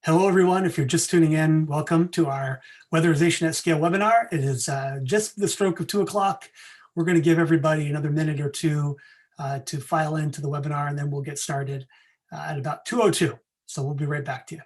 Hello, everyone. If you're just tuning in, welcome to our Weatherization at Scale webinar. It is just the stroke of 2 o'clock. We're going to give everybody another minute or two to file into the webinar, and then we'll get started at about 2:02. So we'll be right back to you.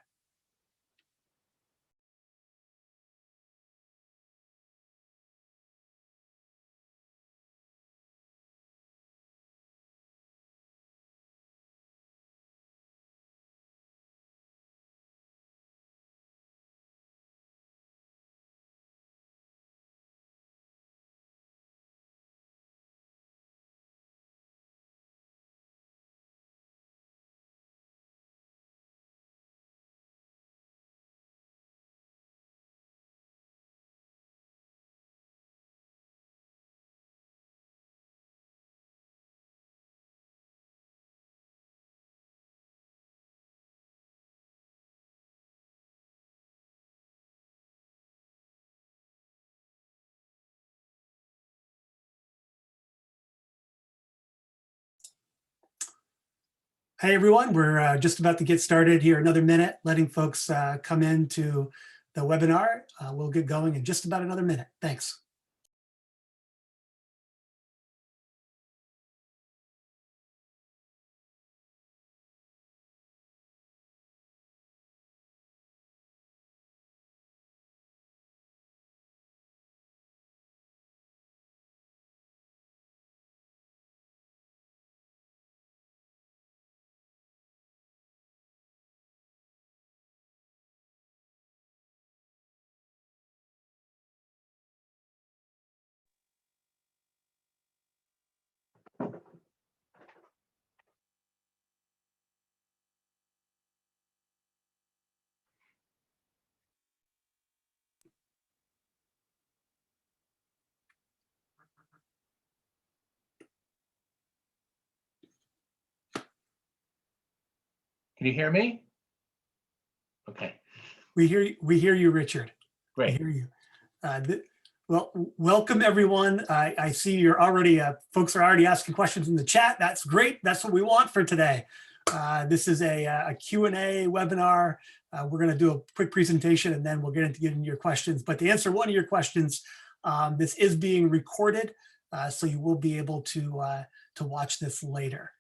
Hey, everyone. We're just about to get started here. Another minute, letting folks come into the webinar. We'll get going in just about another minute. Thanks. Can you hear me? Okay. We hear you, Richard. Great. We hear you. Well, welcome everyone. I see you're already, folks are already asking questions in the chat. That's great. That's what we want for today. This is a Q&A webinar. We're going to do a quick presentation and then we'll get into getting your questions. But to answer one of your questions, this is being recorded, so you will be able to watch this later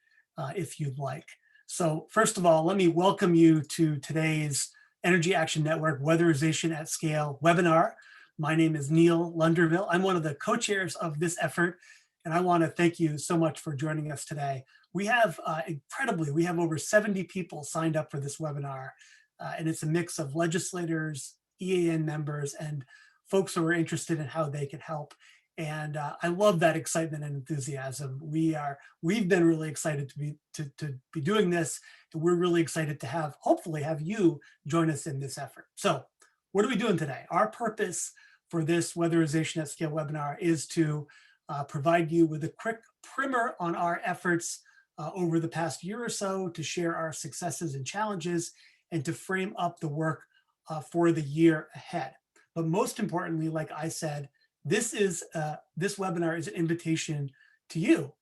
if you'd like. So first of all, let me welcome you to today's Energy Action Network Weatherization at Scale webinar. My name is Neil Lunderville. I'm one of the co-chairs of this effort, and I want to thank you so much for joining us today. We have, incredibly, we have over 70 people signed up for this webinar, and it's a mix of legislators, EAN members, and folks who are interested in how they can help. And I love that excitement and enthusiasm. We've been really excited to be doing this, and we're really excited to hopefully have you join us in this effort. So what are we doing today? Our purpose for this Weatherization at Scale webinar is to provide you with a quick primer on our efforts over the past year or so, to share our successes and challenges, and to frame up the work for the year ahead. But most importantly, like I said, this webinar is an invitation to you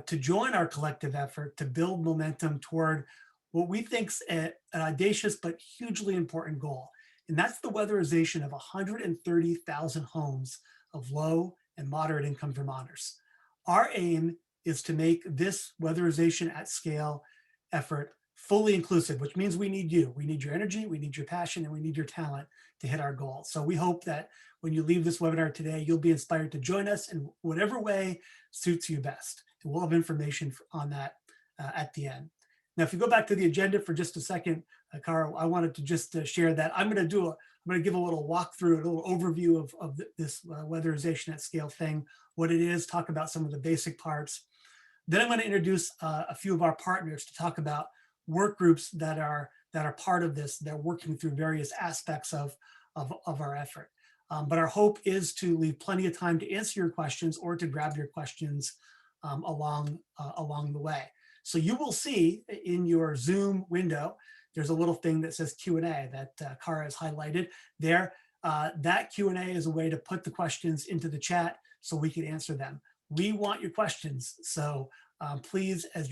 to join our collective effort to build momentum toward what we think is an audacious but hugely important goal. And that's the weatherization of 130,000 homes of low and moderate income Vermonters. Our aim is to make this weatherization at scale effort fully inclusive, which means we need you. We need your energy, we need your passion, and we need your talent to hit our goals. So we hope that when you leave this webinar today, you'll be inspired to join us in whatever way suits you best. And we'll have information on that at the end. Now, if you go back to the agenda for just a second, Cara, I wanted to just share that I'm going to give a little walkthrough, a little overview of this weatherization at scale thing, what it is, talk about some of the basic parts. Then I'm going to introduce a few of our partners to talk about work groups that are part of this. They're working through various aspects of our effort. But our hope is to leave plenty of time to answer your questions or to grab your questions along the way. So you will see in your Zoom window, there's a little thing that says Q&A that Cara has highlighted there. That Q&A is a way to put the questions into the chat so we can answer them. We want your questions. So please, as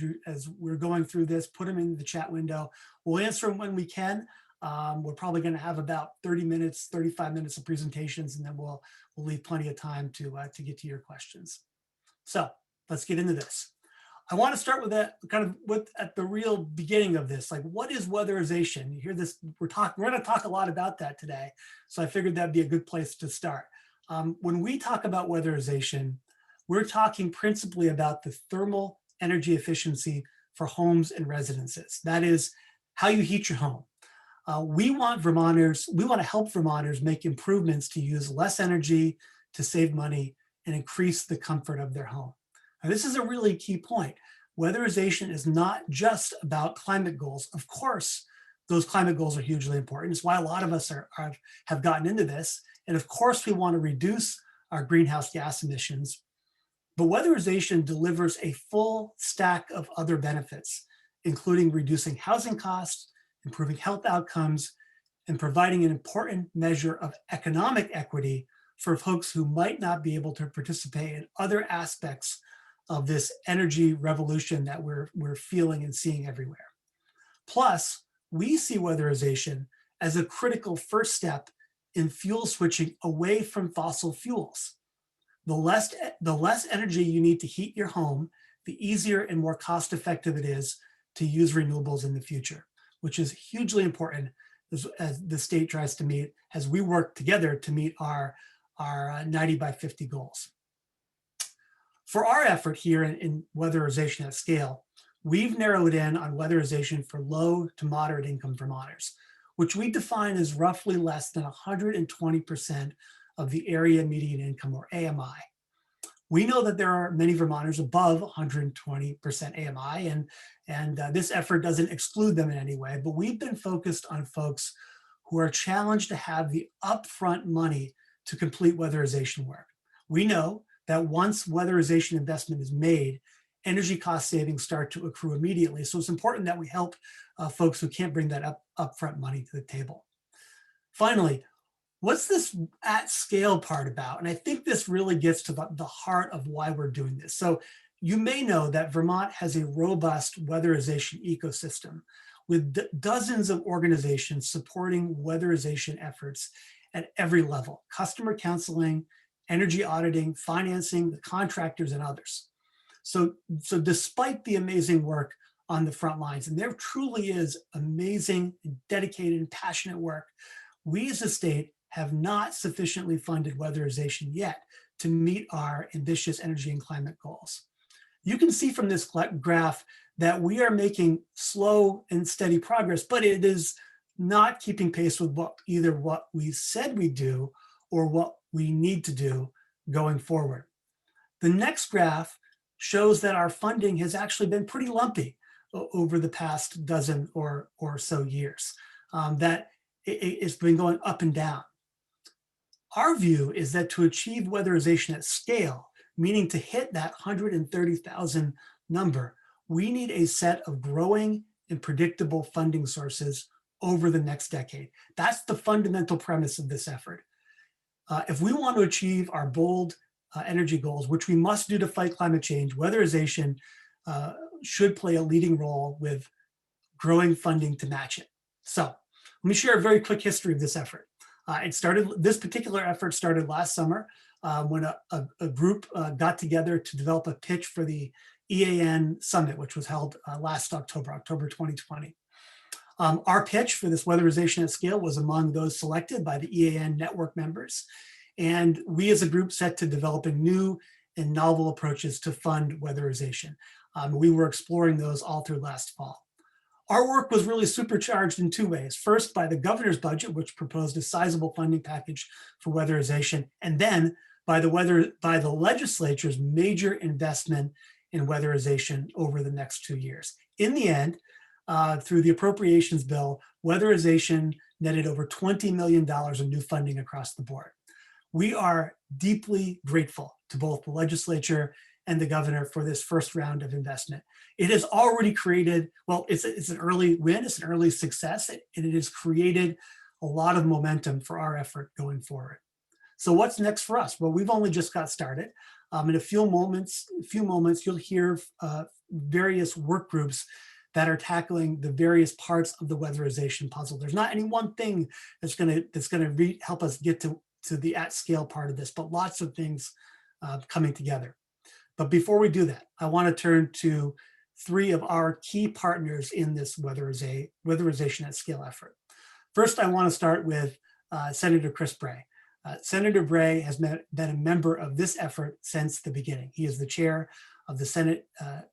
we're going through this, put them in the chat window. We'll answer them when we can. We're probably going to have about 30 minutes, 35 minutes of presentations, and then we'll leave plenty of time to get to your questions. So let's get into this. I want to start with that at the real beginning of this. Like, what is weatherization? You hear this, we're going to talk a lot about that today. So I figured that'd be a good place to start. When we talk about weatherization, we're talking principally about the thermal energy efficiency for homes and residences. That is how you heat your home. We want to help Vermonters make improvements to use less energy, to save money, and increase the comfort of their home. Now, this is a really key point. Weatherization is not just about climate goals. Of course, those climate goals are hugely important. It's why a lot of us have gotten into this. And of course, we want to reduce our greenhouse gas emissions. But weatherization delivers a full stack of other benefits, including reducing housing costs, improving health outcomes, and providing an important measure of economic equity for folks who might not be able to participate in other aspects of this energy revolution that we're feeling and seeing everywhere. Plus, we see weatherization as a critical first step in fuel switching away from fossil fuels. The less energy you need to heat your home, the easier and more cost-effective it is to use renewables in the future, which is hugely important as the state tries to meet, as we work together to meet our 90 by 50 goals. For our effort here in weatherization at scale, we've narrowed in on weatherization for low to moderate income Vermonters, which we define as roughly less than 120% of the area median income, or AMI. We know that there are many Vermonters above 120% AMI, and this effort doesn't exclude them in any way, but we've been focused on folks who are challenged to have the upfront money to complete weatherization work. We know that once weatherization investment is made, energy cost savings start to accrue immediately. So it's important that we help folks who can't bring that upfront money to the table. Finally, what's this at scale part about? And I think this really gets to the heart of why we're doing this. So you may know that Vermont has a robust weatherization ecosystem with dozens of organizations supporting weatherization efforts at every level: customer counseling, energy auditing, financing, the contractors, and others. So despite the amazing work on the front lines, and there truly is amazing, dedicated, and passionate work, we as a state have not sufficiently funded weatherization yet to meet our ambitious energy and climate goals. You can see from this graph that we are making slow and steady progress, but it is not keeping pace with either what we said we do or what we need to do going forward. The next graph shows that our funding has actually been pretty lumpy over the past dozen or so years, that it's been going up and down. Our view is that to achieve weatherization at scale, meaning to hit that 130,000 number, we need a set of growing and predictable funding sources over the next decade. That's the fundamental premise of this effort. If we want to achieve our bold energy goals, which we must do to fight climate change, weatherization should play a leading role with growing funding to match it. So let me share a very quick history of this effort. This particular effort started last summer when a group got together to develop a pitch for the EAN Summit, which was held last October 2020. Our pitch for this weatherization at scale was among those selected by the EAN network members. And we as a group set to developing new and novel approaches to fund weatherization. We were exploring those all through last fall. Our work was really supercharged in two ways. First, by the governor's budget, which proposed a sizable funding package for weatherization, and then by the legislature's major investment in weatherization over the next 2 years. In the end, through the appropriations bill, weatherization netted over $20 million in new funding across the board. We are deeply grateful to both the legislature and the governor for this first round of investment. It has already created, well, it's an early win, it's an early success, and it has created a lot of momentum for our effort going forward. So what's next for us? Well, we've only just got started. In a few moments, you'll hear various work groups that are tackling the various parts of the weatherization puzzle. There's not any one thing that's going to help us get to the at scale part of this, but lots of things coming together. But before we do that, I want to turn to three of our key partners in this weatherization at scale effort. First, I want to start with Senator Chris Bray. Senator Bray has been a member of this effort since the beginning. He is the chair of the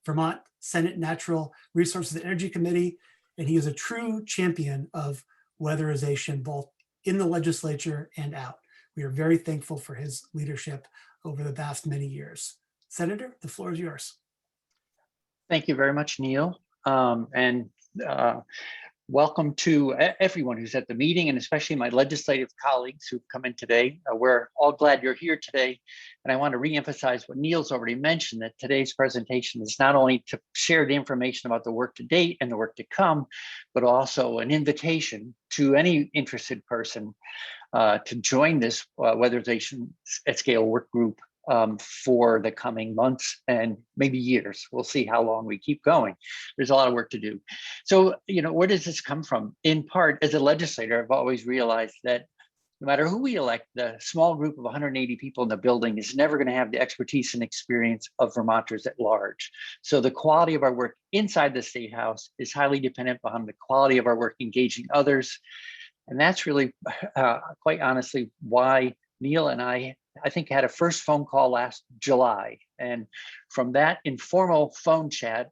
Vermont Senate Natural Resources and Energy Committee, and he is a true champion of weatherization, both in the legislature and out. We are very thankful for his leadership over the past many years. Senator, the floor is yours. Thank you very much, Neil. Welcome to everyone who's at the meeting, and especially my legislative colleagues who've come in today. We're all glad you're here today. And I want to reemphasize what Neil's already mentioned, that today's presentation is not only to share the information about the work to date and the work to come, but also an invitation to any interested person to join this weatherization at scale work group for the coming months and maybe years. We'll see how long we keep going. There's a lot of work to do. So, where does this come from? In part, as a legislator, I've always realized that no matter who we elect, the small group of 180 people in the building is never going to have the expertise and experience of Vermonters at large. So the quality of our work inside the State House is highly dependent upon the quality of our work engaging others. And that's really, quite honestly, why Neil and I think had a first phone call last July. And from that informal phone chat,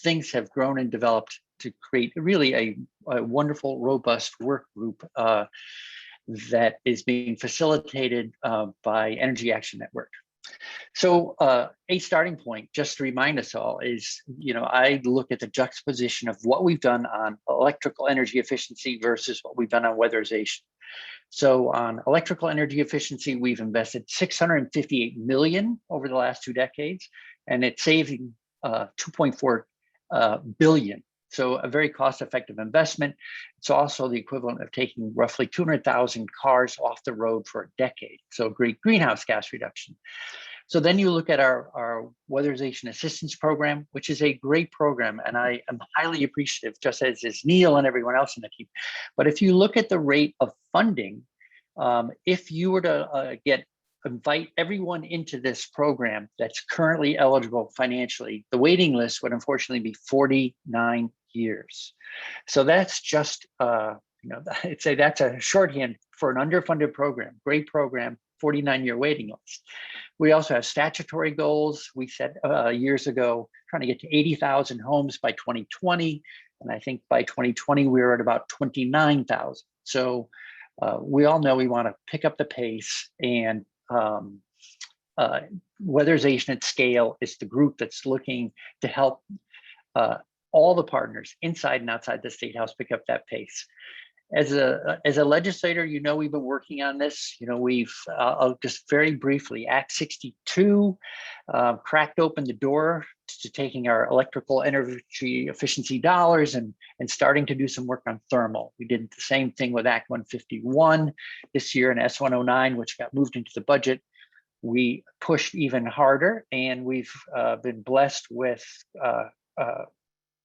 things have grown and developed to create really a wonderful, robust work group that is being facilitated by Energy Action Network. So a starting point, just to remind us all, is, I look at the juxtaposition of what we've done on electrical energy efficiency versus what we've done on weatherization. So on electrical energy efficiency, we've invested $658 million over the last 2 decades, and it's saving $2.4 billion. So a very cost-effective investment. It's also the equivalent of taking roughly 200,000 cars off the road for a decade. So great greenhouse gas reduction. So then you look at our weatherization assistance program, which is a great program, and I am highly appreciative, just as is Neil and everyone else in the team. But if you look at the rate of funding, if you were to invite everyone into this program that's currently eligible financially, the waiting list would unfortunately be 49 years. So that's just, I'd say that's a shorthand for an underfunded program. Great program, 49-year waiting list. We also have statutory goals. We set years ago, trying to get to 80,000 homes by 2020. And I think by 2020, we were at about 29,000. So we all know we want to pick up the pace, and weatherization at scale is the group that's looking to help all the partners inside and outside the State House pick up that pace. As a legislator, we've been working on this. I'll just very briefly, Act 62 cracked open the door to taking our electrical energy efficiency dollars and starting to do some work on thermal. We did the same thing with Act 151 this year, and S109, which got moved into the budget. We pushed even harder, and we've been blessed with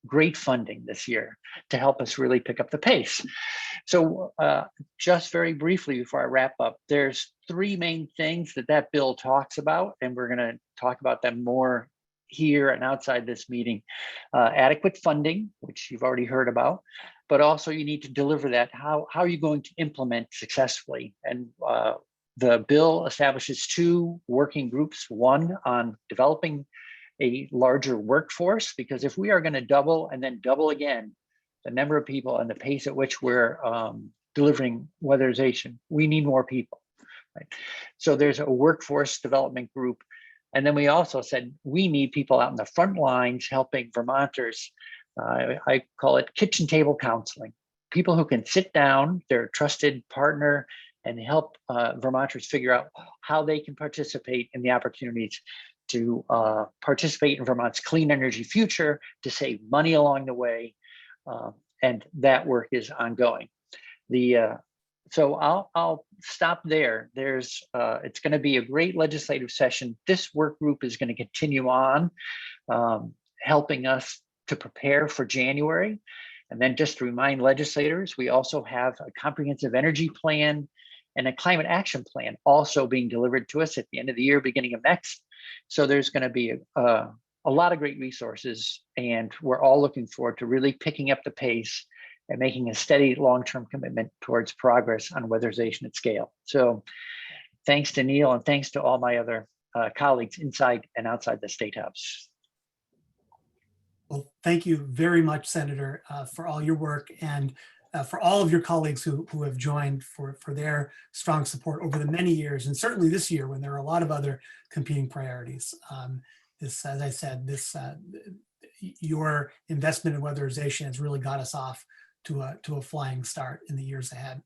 great funding this year to help us really pick up the pace. So just very briefly before I wrap up, there's 3 main things that bill talks about, and we're going to talk about them more here and outside this meeting. Adequate funding, which you've already heard about, but also you need to deliver that. How are you going to implement successfully? And the bill establishes 2 working groups, one on developing a larger workforce, because if we are going to double and then double again the number of people and the pace at which we're delivering weatherization, we need more people, right? So there's a workforce development group. And then we also said we need people out in the front lines helping Vermonters. I call it kitchen table counseling. People who can sit down, their trusted partner, and help Vermonters figure out how they can participate in the opportunities to participate in Vermont's clean energy future, to save money along the way, and that work is ongoing. So I'll stop there. It's going to be a great legislative session. This work group is going to continue on, helping us to prepare for January. And then just to remind legislators, we also have a comprehensive energy plan and a climate action plan also being delivered to us at the end of the year, beginning of next. So there's going to be a lot of great resources, and we're all looking forward to really picking up the pace and making a steady long-term commitment towards progress on weatherization at scale. So thanks to Neil, and thanks to all my other colleagues inside and outside the State House. Well, thank you very much, Senator, for all your work, and for all of your colleagues who have joined for their strong support over the many years, and certainly this year when there are a lot of other competing priorities. This, as I said, your investment in weatherization has really got us off to a flying start in the years ahead.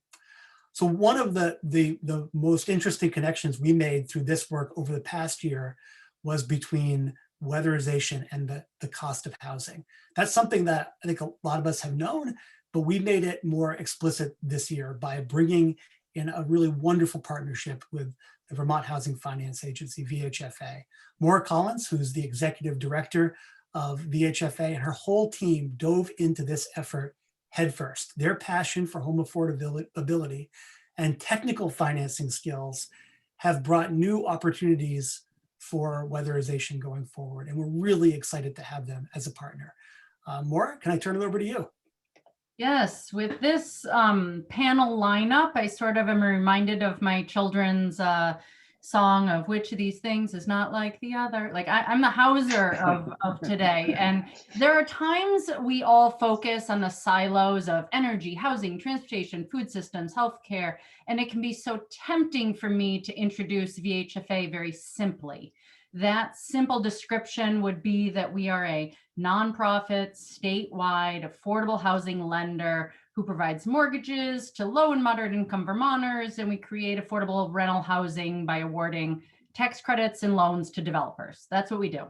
So one of the most interesting connections we made through this work over the past year was between weatherization and the cost of housing. That's something that I think a lot of us have known, but we made it more explicit this year by bringing in a really wonderful partnership with the Vermont Housing Finance Agency, VHFA. Maura Collins, who's the executive director of VHFA, and her whole team dove into this effort headfirst. Their passion for home affordability and technical financing skills have brought new opportunities for weatherization going forward, and we're really excited to have them as a partner. Maura, can I turn it over to you? Yes, with this panel lineup, I sort of am reminded of my children's song of which of these things is not like the other. Like I'm the Hauser of today. And there are times we all focus on the silos of energy, housing, transportation, food systems, healthcare, and it can be so tempting for me to introduce VHFA very simply. That simple description would be that we are a nonprofit, statewide, affordable housing lender who provides mortgages to low and moderate income Vermonters, and we create affordable rental housing by awarding tax credits and loans to developers. That's what we do.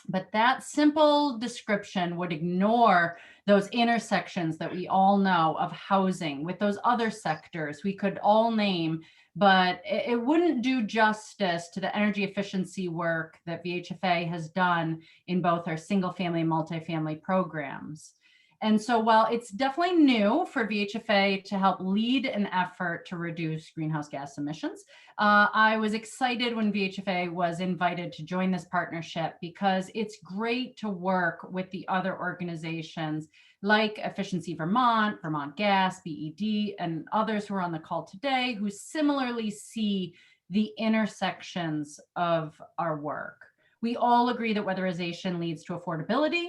But that simple description would ignore those intersections that we all know of housing with those other sectors we could all name, but it wouldn't do justice to the energy efficiency work that VHFA has done in both our single family and multifamily programs. And so while it's definitely new for VHFA to help lead an effort to reduce greenhouse gas emissions, I was excited when VHFA was invited to join this partnership because it's great to work with the other organizations like Efficiency Vermont, Vermont Gas, BED, and others who are on the call today who similarly see the intersections of our work. We all agree that weatherization leads to affordability,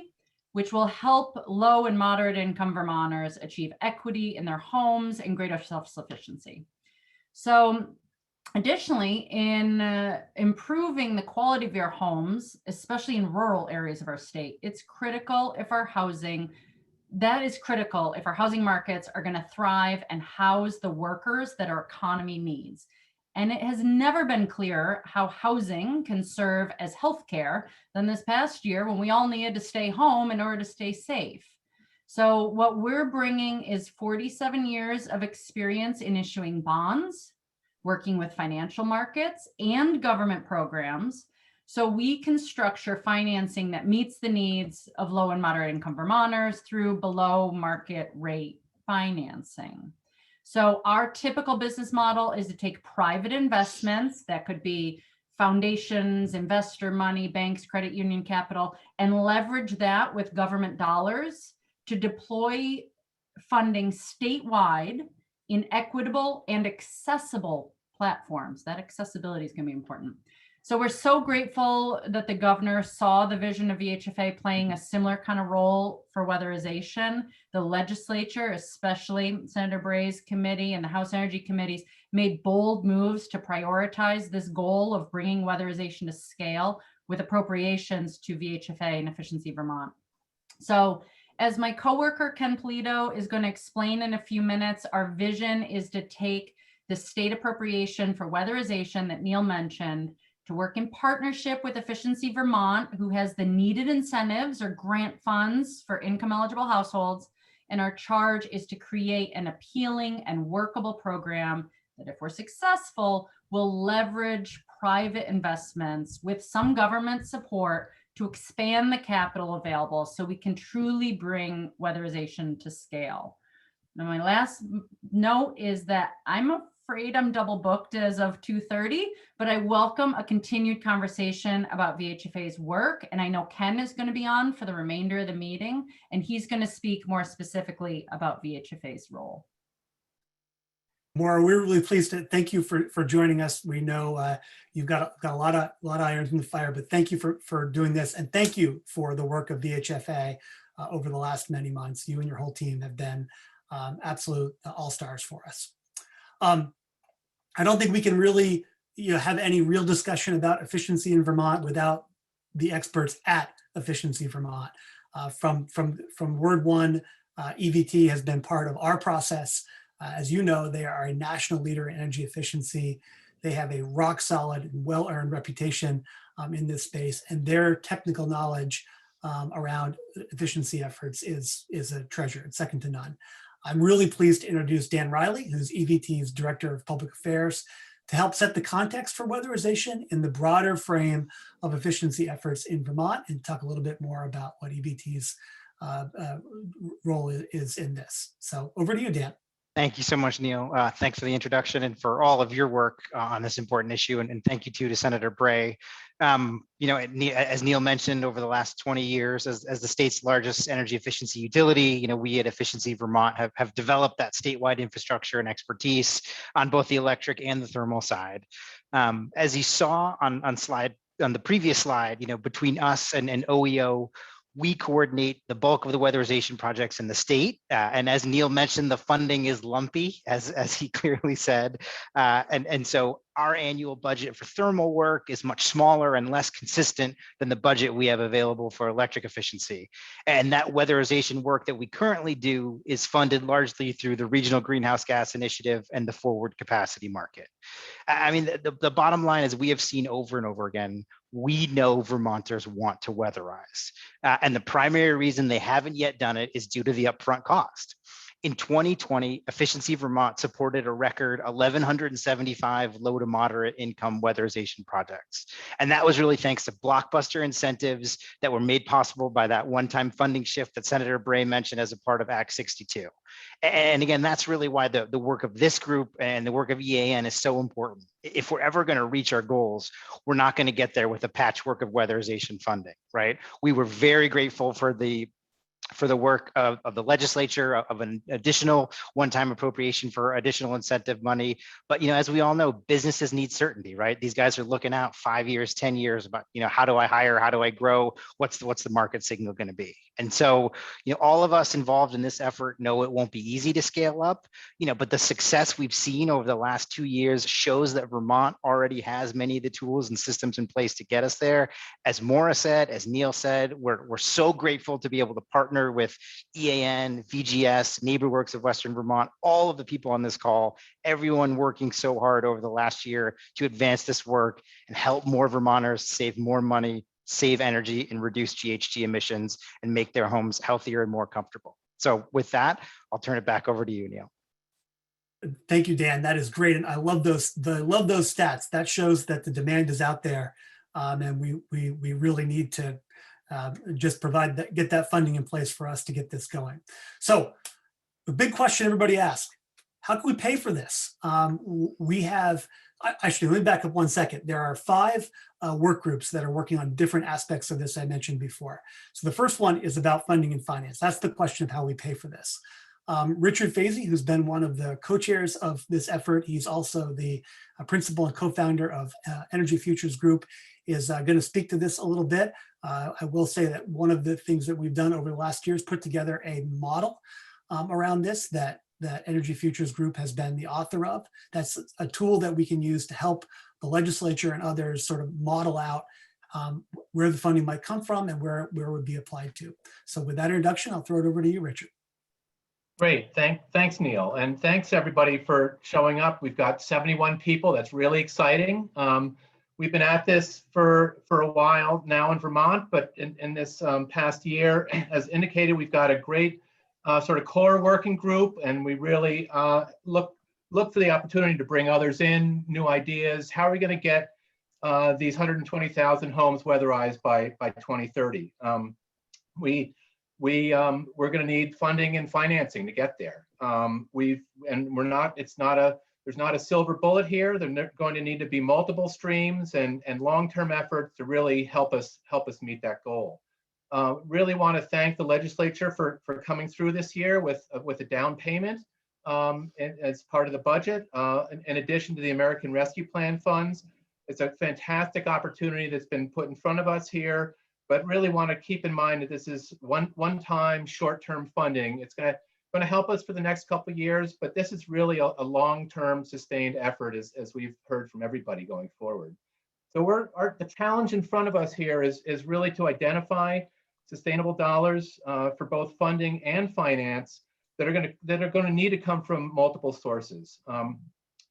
which will help low and moderate income Vermonters achieve equity in their homes and greater self-sufficiency. So additionally, in improving the quality of your homes, especially in rural areas of our state, it's critical if our housing markets are going to thrive and house the workers that our economy needs. And it has never been clearer how housing can serve as healthcare than this past year when we all needed to stay home in order to stay safe. So what we're bringing is 47 years of experience in issuing bonds, working with financial markets and government programs, so we can structure financing that meets the needs of low and moderate income Vermonters through below market rate financing. So our typical business model is to take private investments that could be foundations, investor money, banks, credit union capital, and leverage that with government dollars to deploy funding statewide in equitable and accessible platforms. That accessibility is going to be important. So we're so grateful that the governor saw the vision of VHFA playing a similar kind of role for weatherization. The legislature, especially Senator Bray's committee and the House Energy committees, made bold moves to prioritize this goal of bringing weatherization to scale with appropriations to VHFA and Efficiency Vermont. So as my coworker Ken Polito is going to explain in a few minutes, our vision is to take the state appropriation for weatherization that Neil mentioned to work in partnership with Efficiency Vermont, who has the needed incentives or grant funds for income eligible households. And our charge is to create an appealing and workable program that, if we're successful, will leverage private investments with some government support to expand the capital available so we can truly bring weatherization to scale. Now, my last note is that I'm afraid I'm double booked as of 2:30, but I welcome a continued conversation about VHFA's work. And I know Ken is going to be on for the remainder of the meeting, and he's going to speak more specifically about VHFA's role. Maura, we're really pleased to thank you for joining us. We know you've got a lot of irons in the fire, but thank you for doing this, and thank you for the work of VHFA over the last many months. You and your whole team have been absolute all-stars for us. I don't think we can really have any real discussion about efficiency in Vermont without the experts at Efficiency Vermont. From word one, EVT has been part of our process. As you know, they are a national leader in energy efficiency. They have a rock solid and well-earned reputation in this space, and their technical knowledge around efficiency efforts is a treasure. It's second to none. I'm really pleased to introduce Dan Riley, who's EVT's Director of Public Affairs, to help set the context for weatherization in the broader frame of efficiency efforts in Vermont, and talk a little bit more about what EVT's role is in this. So over to you, Dan. Thank you so much, Neil. Thanks for the introduction and for all of your work on this important issue. And thank you too to Senator Bray. As Neil mentioned, over the last 20 years, as the state's largest energy efficiency utility, we at Efficiency Vermont have developed that statewide infrastructure and expertise on both the electric and the thermal side. As you saw on the previous slide, between us and OEO, we coordinate the bulk of the weatherization projects in the state. And as Neil mentioned, the funding is lumpy, as he clearly said. And so our annual budget for thermal work is much smaller and less consistent than the budget we have available for electric efficiency. And that weatherization work that we currently do is funded largely through the Regional Greenhouse Gas Initiative and the Forward Capacity Market. I mean, the bottom line is we have seen over and over again, we know Vermonters want to weatherize. And the primary reason they haven't yet done it is due to the upfront cost. In 2020, Efficiency Vermont supported a record 1,175 low to moderate income weatherization projects. And that was really thanks to blockbuster incentives that were made possible by that one-time funding shift that Senator Bray mentioned as a part of Act 62. And again, that's really why the work of this group and the work of EAN is so important. If we're ever going to reach our goals, we're not going to get there with a patchwork of weatherization funding, right? We were very grateful for the work of the legislature, of an additional one-time appropriation for additional incentive money. But, as we all know, businesses need certainty, right? These guys are looking out 5 years, 10 years about, how do I hire? How do I grow? What's the market signal going to be? And so, all of us involved in this effort know it won't be easy to scale up, but the success we've seen over the last 2 years shows that Vermont already has many of the tools and systems in place to get us there. As Maura said, as Neil said, we're so grateful to be able to partner with EAN, VGS, NeighborWorks of Western Vermont, all of the people on this call, everyone working so hard over the last year to advance this work and help more Vermonters save more money, save energy, and reduce GHG emissions, and make their homes healthier and more comfortable. So with that, I'll turn it back over to you, Neil. Thank you, Dan. That is great, and I love those stats. That shows that the demand is out there, and we really need to just get that funding in place for us to get this going. So the big question everybody asks, how can we pay for this? We have, actually, let me back up 1 second. There are 5 work groups that are working on different aspects of this I mentioned before. So the first one is about funding and finance. That's the question of how we pay for this. Richard Fazy, who's been one of the co-chairs of this effort, he's also the principal and co-founder of Energy Futures Group, is going to speak to this a little bit. I will say that one of the things that we've done over the last year is put together a model around this that Energy Futures Group has been the author of. That's a tool that we can use to help the legislature and others sort of model out where the funding might come from and where it would be applied to. So with that introduction, I'll throw it over to you, Richard. Great, thanks, Neil. And thanks everybody for showing up. We've got 71 people, that's really exciting. We've been at this for a while now in Vermont, but in this past year, as indicated, we've got a great sort of core working group, and we really look for the opportunity to bring others in, new ideas. How are we going to get these 120,000 homes weatherized by 2030. We're going to need funding and financing to get there. There's not a silver bullet here. There's going to need to be multiple streams and long-term efforts to really help us meet that goal. Really want to thank the legislature for coming through this year with a down payment as part of the budget, in addition to the American Rescue Plan funds. It's a fantastic opportunity that's been put in front of us here, but really want to keep in mind that this is one-time short-term funding. It's going to help us for the next couple of years, but this is really a long-term sustained effort, as we've heard from everybody going forward. So the challenge in front of us here is really to identify sustainable dollars for both funding and finance that are going to need to come from multiple sources.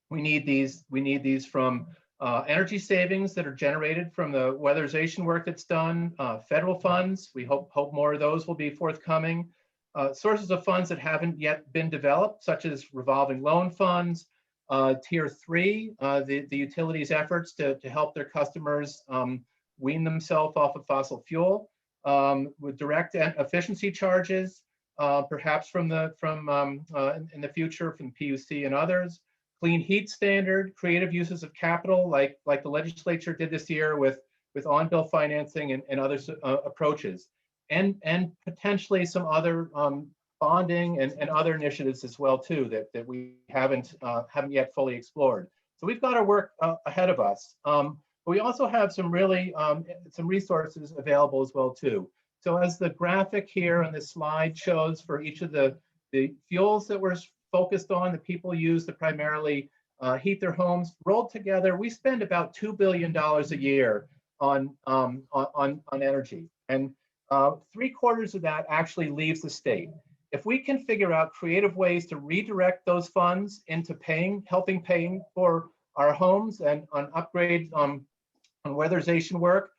We need these from energy savings that are generated from the weatherization work that's done, federal funds. We hope more of those will be forthcoming. Sources of funds that haven't yet been developed, such as revolving loan funds, Tier 3, the utilities' efforts to help their customers wean themselves off of fossil fuel, with direct efficiency charges, perhaps in the future from PUC and others. Clean heat standard, creative uses of capital, like the legislature did this year with on-bill financing and other approaches, and potentially some other bonding and other initiatives as well too that we haven't yet fully explored. So we've got our work ahead of us. But we also have some resources available as well too. So as the graphic here on this slide shows, for each of the fuels that we're focused on, that people use to primarily heat their homes, rolled together, we spend about $2 billion a year on energy, and 3/4 of that actually leaves the state. If we can figure out creative ways to redirect those funds into helping paying for our homes and on upgrades on weatherization work,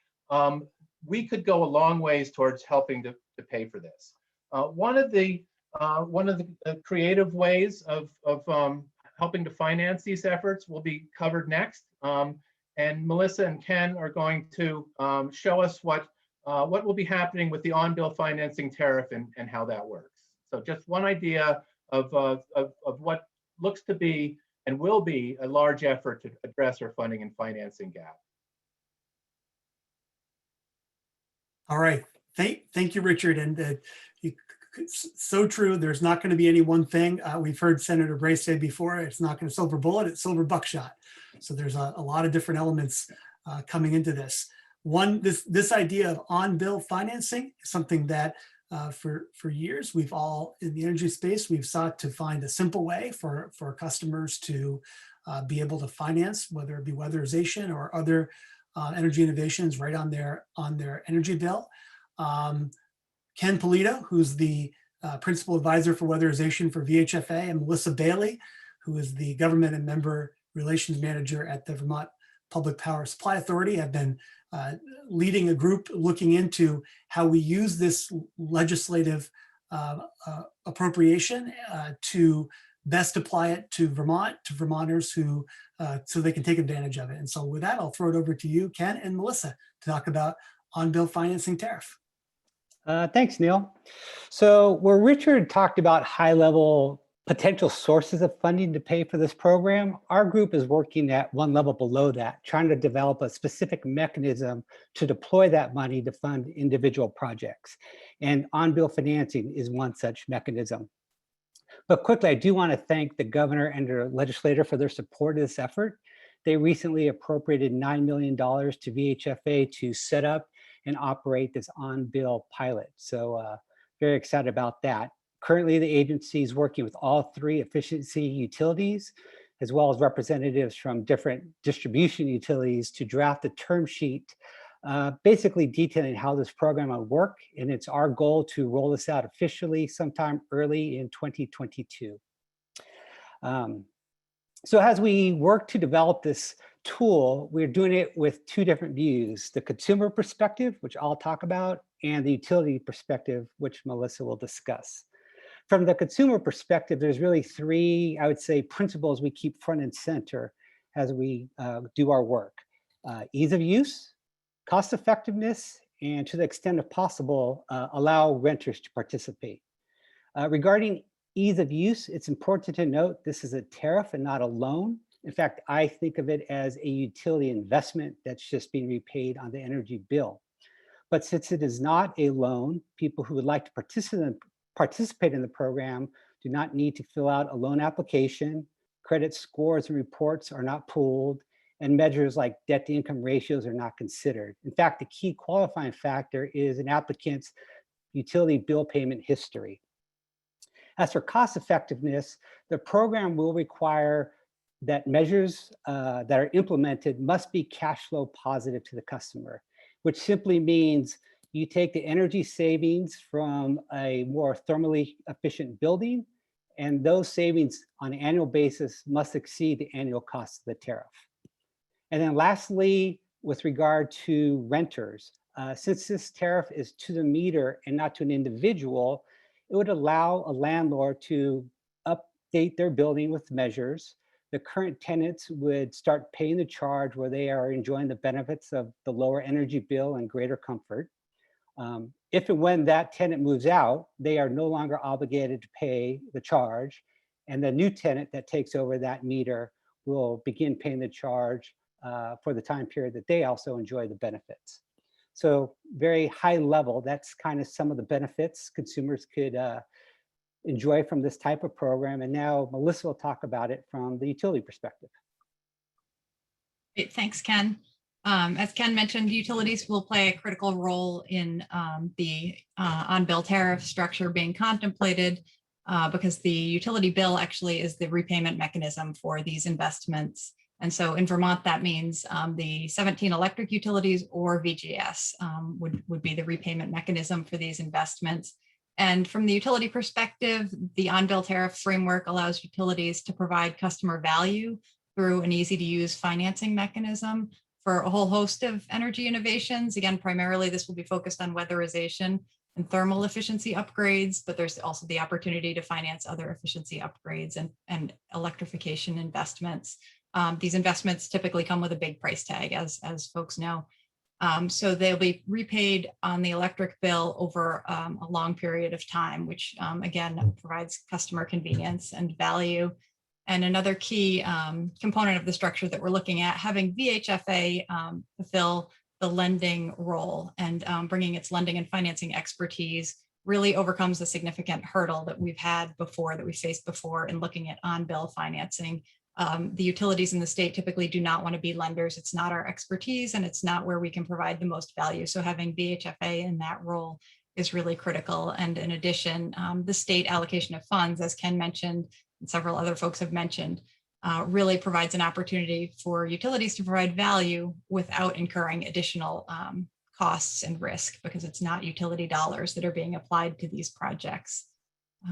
we could go a long ways towards helping to pay for this. One of the creative ways of helping to finance these efforts will be covered next, and Melissa and Ken are going to show us what will be happening with the on-bill financing tariff and how that works. So just one idea of what looks to be and will be a large effort to address our funding and financing gap. All right, thank you, Richard. And so true. There's not going to be any one thing. We've heard Senator Bray say before, it's not going to silver bullet, it's silver buckshot. So there's a lot of different elements coming into this. This idea of on-bill financing is something that for years, we've all in the energy space, we've sought to find a simple way for customers to be able to finance, whether it be weatherization or other energy innovations right on their energy bill. Ken Polito, who's the principal advisor for weatherization for VHFA, and Melissa Bailey, who is the government and member relations manager at the Vermont Public Power Supply Authority, have been leading a group looking into how we use this legislative appropriation to best apply it to Vermont, to Vermonters who, so they can take advantage of it. And so with that, I'll throw it over to you, Ken and Melissa, to talk about on-bill financing tariff. Thanks, Neil. So where Richard talked about high-level potential sources of funding to pay for this program, our group is working at one level below that, trying to develop a specific mechanism to deploy that money to fund individual projects. And on-bill financing is one such mechanism. But quickly, I do want to thank the governor and the legislator for their support of this effort. They recently appropriated $9 million to VHFA to set up and operate this on-bill pilot. So very excited about that. Currently, the agency is working with all 3 efficiency utilities, as well as representatives from different distribution utilities to draft a term sheet, basically detailing how this program will work. And it's our goal to roll this out officially sometime early in 2022. So as we work to develop this tool, we're doing it with 2 different views: the consumer perspective, which I'll talk about, and the utility perspective, which Melissa will discuss. From the consumer perspective, there's really 3, I would say, principles we keep front and center as we do our work. ease of use, cost effectiveness, and to the extent of possible, allow renters to participate. Regarding ease of use, it's important to note this is a tariff and not a loan. In fact, I think of it as a utility investment that's just being repaid on the energy bill. But since it is not a loan, people who would like to participate in the program do not need to fill out a loan application. Credit scores and reports are not pooled, and measures like debt to income ratios are not considered. In fact, the key qualifying factor is an applicant's utility bill payment history. As for cost effectiveness, the program will require that measures that are implemented must be cash flow positive to the customer, which simply means you take the energy savings from a more thermally efficient building, and those savings on an annual basis must exceed the annual cost of the tariff. And then lastly, with regard to renters, since this tariff is to the meter and not to an individual, it would allow a landlord to update their building with measures. The current tenants would start paying the charge where they are enjoying the benefits of the lower energy bill and greater comfort. If and when that tenant moves out, they are no longer obligated to pay the charge, and the new tenant that takes over that meter will begin paying the charge for the time period that they also enjoy the benefits. So very high level, that's kind of some of the benefits consumers could enjoy from this type of program. And now Melissa will talk about it from the utility perspective. Great, thanks, Ken. As Ken mentioned, utilities will play a critical role in the on-bill tariff structure being contemplated because the utility bill actually is the repayment mechanism for these investments. And so in Vermont, that means the 17 electric utilities or VGS would be the repayment mechanism for these investments. And from the utility perspective, the on-bill tariff framework allows utilities to provide customer value through an easy-to-use financing mechanism for a whole host of energy innovations. Again, primarily this will be focused on weatherization and thermal efficiency upgrades, but there's also the opportunity to finance other efficiency upgrades and electrification investments. These investments typically come with a big price tag, as folks know. So they'll be repaid on the electric bill over a long period of time, which again provides customer convenience and value. And another key component of the structure that we're looking at, having VHFA fulfill the lending role and bringing its lending and financing expertise really overcomes a significant hurdle that we've had before, that we faced before in looking at on-bill financing. The utilities in the state typically do not want to be lenders. It's not our expertise and it's not where we can provide the most value. So having VHFA in that role is really critical. And in addition, the state allocation of funds, as Ken mentioned, and several other folks have mentioned, really provides an opportunity for utilities to provide value without incurring additional costs and risk, because it's not utility dollars that are being applied to these projects.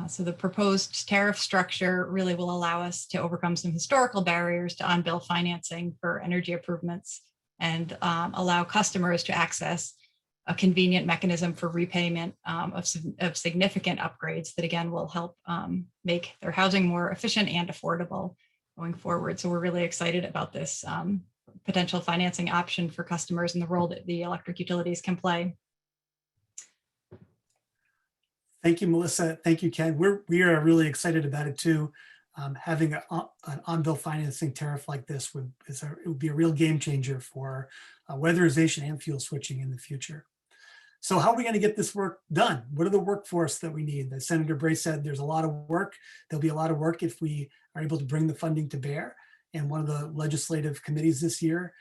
So the proposed tariff structure really will allow us to overcome some historical barriers to on-bill financing for energy improvements and allow customers to access a convenient mechanism for repayment of significant upgrades that again will help make their housing more efficient and affordable going forward. So we're really excited about this potential financing option for customers and the role that the electric utilities can play. Thank you, Melissa. Thank you, Ken. We are really excited about it too. Having an on-bill financing tariff like this would be a real game changer for weatherization and fuel switching in the future. So how are we going to get this work done? What are the workforce that we need? As Senator Bray said, there's a lot of work. There'll be a lot of work if we are able to bring the funding to bear. And one of the legislative committees this year,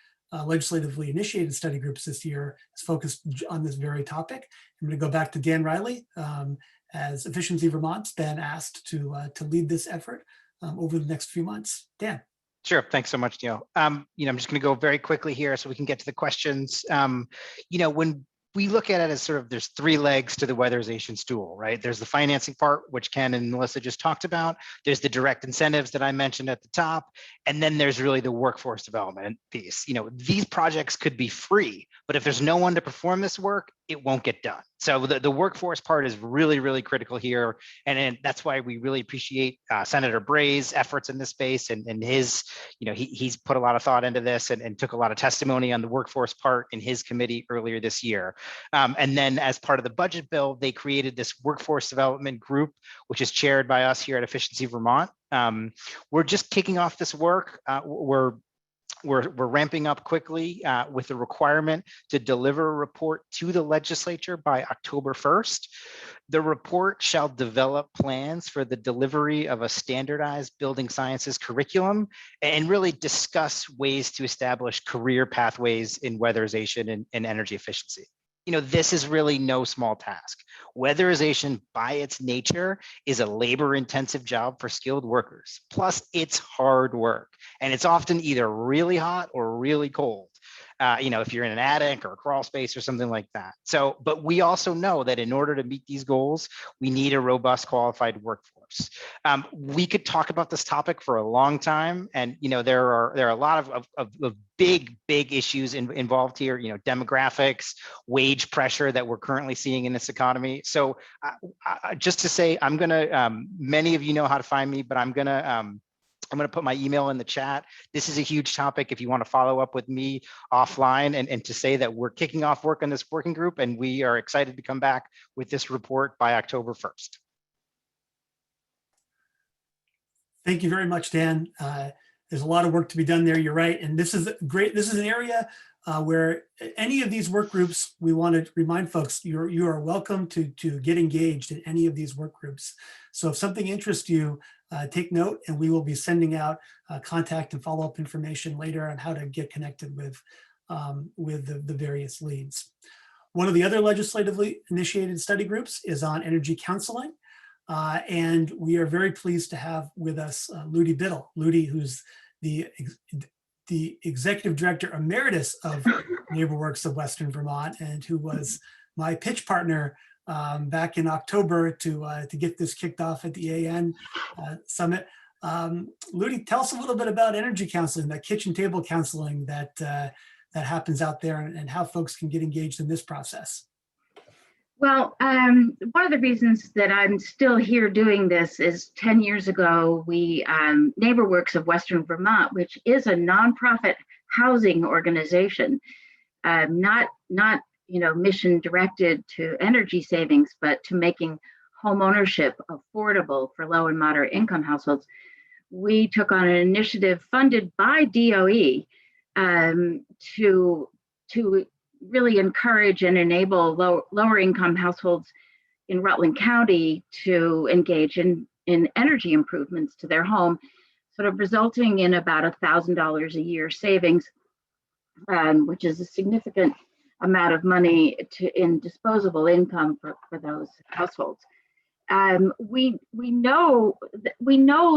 legislatively initiated study groups this year, is focused on this very topic. I'm going to go back to Dan Riley, as Efficiency Vermont's been asked to lead this effort over the next few months. Dan. Sure. Thanks so much, Neil. I'm just going to go very quickly here so we can get to the questions. When we look at it as sort of, there's three legs to the weatherization stool, right? There's the financing part, which Ken and Melissa just talked about. There's the direct incentives that I mentioned at the top. And then there's really the workforce development piece. These projects could be free, but if there's no one to perform this work, it won't get done. So the workforce part is really, really critical here. And that's why we really appreciate Senator Bray's efforts in this space and his, he's put a lot of thought into this and took a lot of testimony on the workforce part in his committee earlier this year. And then as part of the budget bill, they created this workforce development group, which is chaired by us here at Efficiency Vermont. We're just kicking off this work. We're ramping up quickly with the requirement to deliver a report to the legislature by October 1st. The report shall develop plans for the delivery of a standardized building sciences curriculum and really discuss ways to establish career pathways in weatherization and energy efficiency. This is really no small task. Weatherization by its nature is a labor-intensive job for skilled workers. Plus, it's hard work, and it's often either really hot or really cold. If you're in an attic or a crawl space or something like that. So, but we also know that in order to meet these goals, we need a robust, qualified workforce. We could talk about this topic for a long time, and there are a lot of big issues involved here. Demographics, wage pressure that we're currently seeing in this economy. So, just to say, I'm gonna. Many of you know how to find me, but I'm gonna put my email in the chat. This is a huge topic if you want to follow up with me offline and to say that we're kicking off work on this working group and we are excited to come back with this report by October 1st. Thank you very much, Dan. There's a lot of work to be done there. You're right. And this is great. This is an area where any of these work groups, we want to remind folks, you are welcome to get engaged in any of these work groups. So if something interests you, take note, and we will be sending out contact and follow-up information later on how to get connected with the various leads. One of the other legislatively initiated study groups is on energy counseling. And we are very pleased to have with us Ludi Biddle. Ludi, who's the Executive Director Emeritus of NeighborWorks of Western Vermont, and who was my pitch partner back in October to get this kicked off at the AN Summit. Ludi, tell us a little bit about energy counseling, that kitchen table counseling that happens out there, and how folks can get engaged in this process. Well, one of the reasons that I'm still here doing this is 10 years ago, we NeighborWorks of Western Vermont, which is a nonprofit housing organization, not mission directed to energy savings, but to making home ownership affordable for low and moderate income households. We took on an initiative funded by DOE to really encourage and enable lower income households in Rutland County to engage in energy improvements to their home, sort of resulting in about $1,000 a year savings, which is a significant amount of money in disposable income for those households. We know that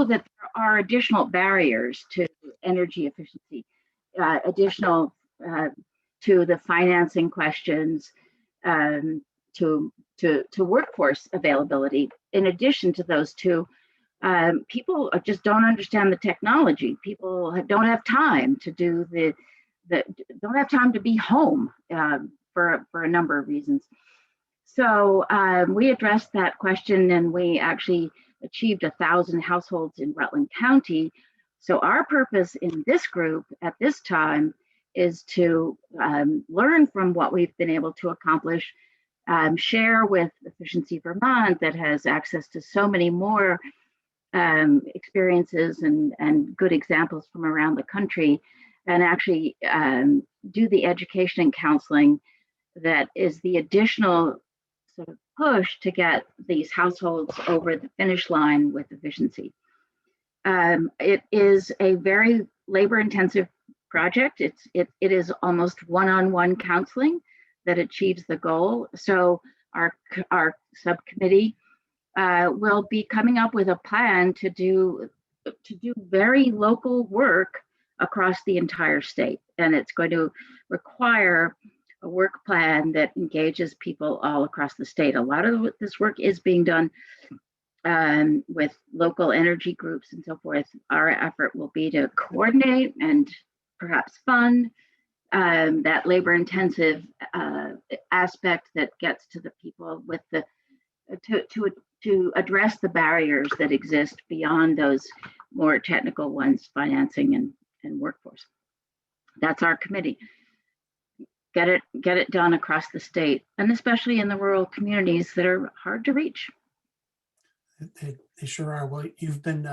there are additional barriers to energy efficiency, additional to the financing questions, to workforce availability. In addition to those two, people just don't understand the technology. People don't have time to do don't have time to be home for a number of reasons. So we addressed that question, and we actually achieved 1,000 households in Rutland County. So our purpose in this group at this time is to learn from what we've been able to accomplish, share with Efficiency Vermont that has access to so many more experiences and good examples from around the country, and actually do the education and counseling that is the additional sort of push to get these households over the finish line with efficiency. It is a very labor-intensive project. It is almost one-on-one counseling that achieves the goal. So our subcommittee will be coming up with a plan to do very local work across the entire state, and it's going to require a work plan that engages people all across the state. A lot of this work is being done with local energy groups and so forth. Our effort will be to coordinate and perhaps fund that labor-intensive aspect that gets to the people with the to address the barriers that exist beyond those more technical ones, financing and workforce. That's our committee. Get it done across the state, and especially in the rural communities that are hard to reach. They sure are. Well, you've been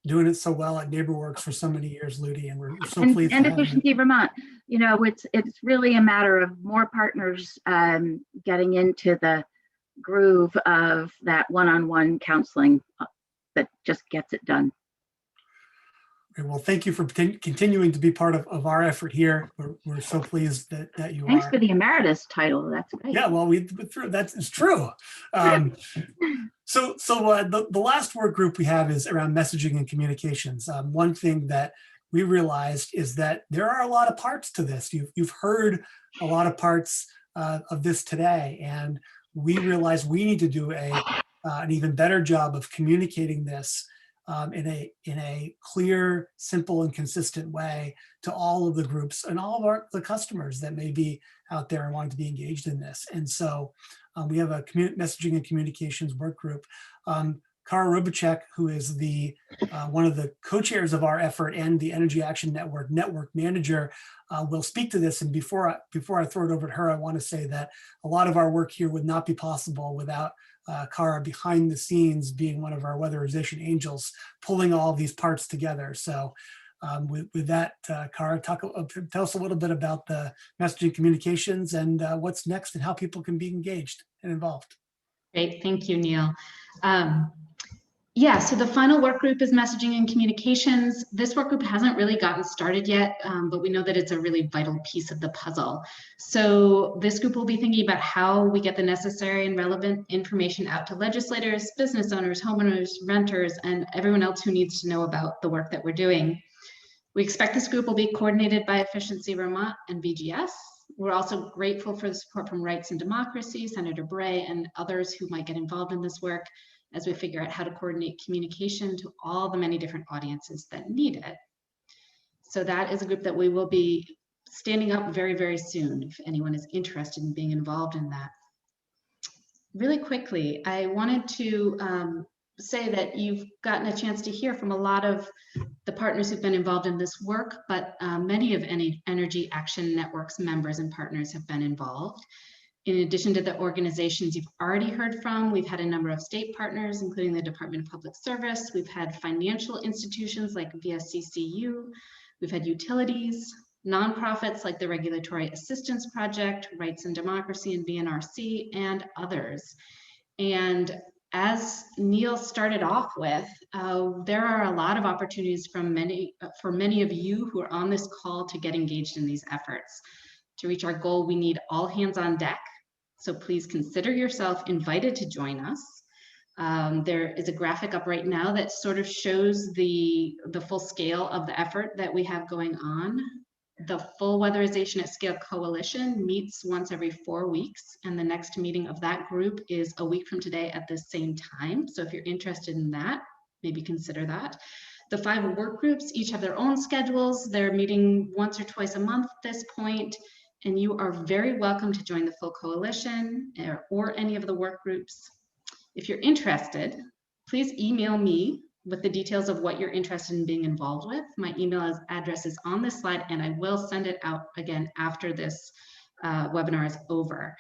doing it so well at NeighborWorks for so many years, Ludi, and we're so pleased. And Efficiency Vermont, you know, it's really a matter of more partners getting into the groove of that one-on-one counseling that just gets it done. Well, thank you for continuing to be part of our effort here. We're so pleased that you Thanks are. for the emeritus title. That's great. Yeah, well, it's true. So the last work group we have is around messaging and communications. One thing that we realized is that there are a lot of parts to this. You've heard a lot of parts of this today, and we realized we need to do an even better job of communicating this in a clear, simple, and consistent way to all of the groups and all of the customers that may be out there and wanting to be engaged in this. And so we have a messaging and communications work group. Kara Rubicek, who is one of the co-chairs of our effort and the Energy Action Network manager, will speak to this. And before I throw it over to her, I want to say that a lot of our work here would not be possible without Kara behind the scenes being one of our weatherization angels, pulling all these parts together. So with that, Kara, tell us a little bit about the messaging communications and what's next and how people can be engaged and involved. Great, thank you, Neil. Yeah, so the final work group is messaging and communications. This work group hasn't really gotten started yet, but we know that it's a really vital piece of the puzzle. So this group will be thinking about how we get the necessary and relevant information out to legislators, business owners, homeowners, renters, and everyone else who needs to know about the work that we're doing. We expect this group will be coordinated by Efficiency Vermont and VGS. We're also grateful for the support from Rights and Democracy, Senator Bray, and others who might get involved in this work as we figure out how to coordinate communication to all the many different audiences that need it. So that is a group that we will be standing up very, very soon if anyone is interested in being involved in that. Really quickly, I wanted to say that you've gotten a chance to hear from a lot of the partners who've been involved in this work, but many of Energy Action Network's members and partners have been involved. In addition to the organizations you've already heard from, we've had a number of state partners, including the Department of Public Service. We've had financial institutions like VSCCU. We've had utilities, nonprofits like the Regulatory Assistance Project, Rights and Democracy, and VNRC, and others. And as Neil started off with, there are a lot of opportunities for many of you who are on this call to get engaged in these efforts. To reach our goal, we need all hands on deck. So please consider yourself invited to join us. There is a graphic up right now that sort of shows the full scale of the effort that we have going on. The full Weatherization at Scale Coalition meets once every 4 weeks, and the next meeting of that group is a week from today at the same time. So if you're interested in that, maybe consider that. The 5 work groups each have their own schedules. They're meeting once or twice a month at this point, and you are very welcome to join the full coalition or any of the work groups. If you're interested, please email me with the details of what you're interested in being involved with. My email address is on this slide, and I will send it out again after this webinar is over.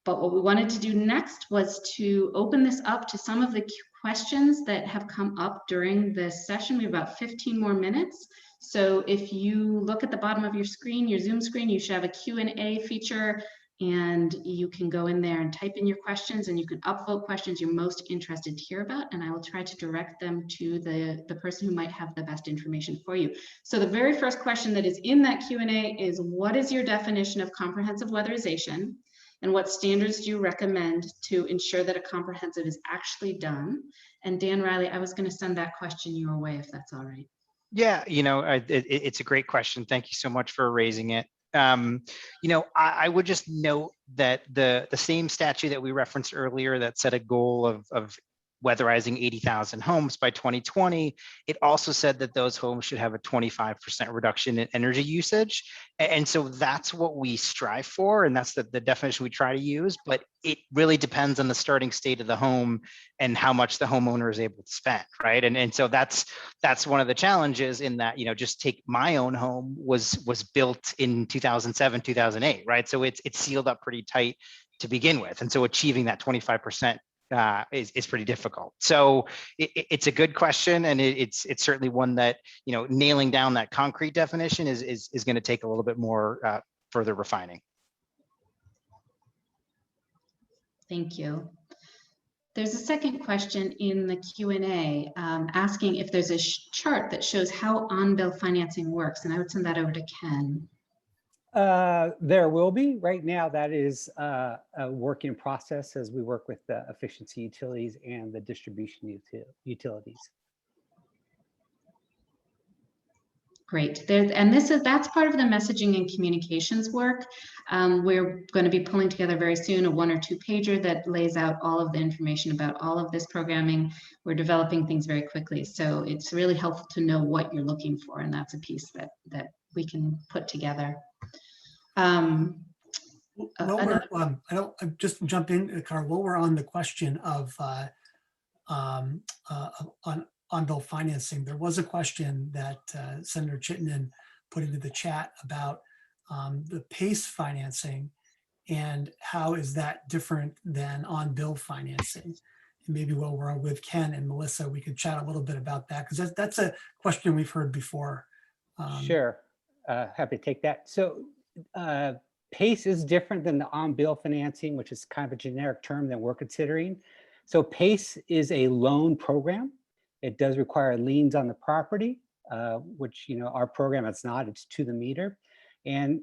But what we wanted to do next was to open this up to some of the questions that have come up during this session. We have about 15 more minutes. So if you look at the bottom of your screen, your Zoom screen, you should have a Q&A feature, and you can go in there and type in your questions, and you can upvote questions you're most interested to hear about, and I will try to direct them to the person who might have the best information for you. So the very first question that is in that Q&A is, what is your definition of comprehensive weatherization? And what standards do you recommend to ensure that a comprehensive is actually done? And Dan Riley, I was going to send that question your way, if that's all right. Yeah, it's a great question. Thank you so much for raising it. I would just note that the same statute that we referenced earlier that set a goal of weatherizing 80,000 homes by 2020. It also said that those homes should have a 25% reduction in energy usage. And so that's what we strive for. And that's the definition we try to use, but it really depends on the starting state of the home and how much the homeowner is able to spend, right? And so that's one of the challenges in that, you know, just take my own home was built in 2007, 2008, right? So it's sealed up pretty tight to begin with. And so achieving that 25% is pretty difficult. So it's a good question, and it's certainly one that, you know, nailing down that concrete definition is going to take a little bit more further refining. Thank you. There's a second question in the Q&A asking if there's a chart that shows how on-bill financing works, and I would send that over to Ken. There will be. Right now, that is a work in process as we work with the efficiency utilities and the distribution utilities. Great. That's part of the messaging and communications work. We're going to be pulling together very soon a 1 or 2 pager that lays out all of the information about all of this programming. We're developing things very quickly, so it's really helpful to know what you're looking for, and that's a piece that we can put together. Well, I'll just jump in, Carl. While we're on the question of on-bill financing, there was a question that Senator Chittenden put into the chat about the PACE financing and how is that different than on-bill financing. And maybe while we're with Ken and Melissa, we could chat a little bit about that, because that's a question we've heard before. Sure, happy to take that. So PACE is different than the on-bill financing, which is kind of a generic term that we're considering. So PACE is a loan program. It does require liens on the property, which, you know, our program, it's not, it's to the meter. And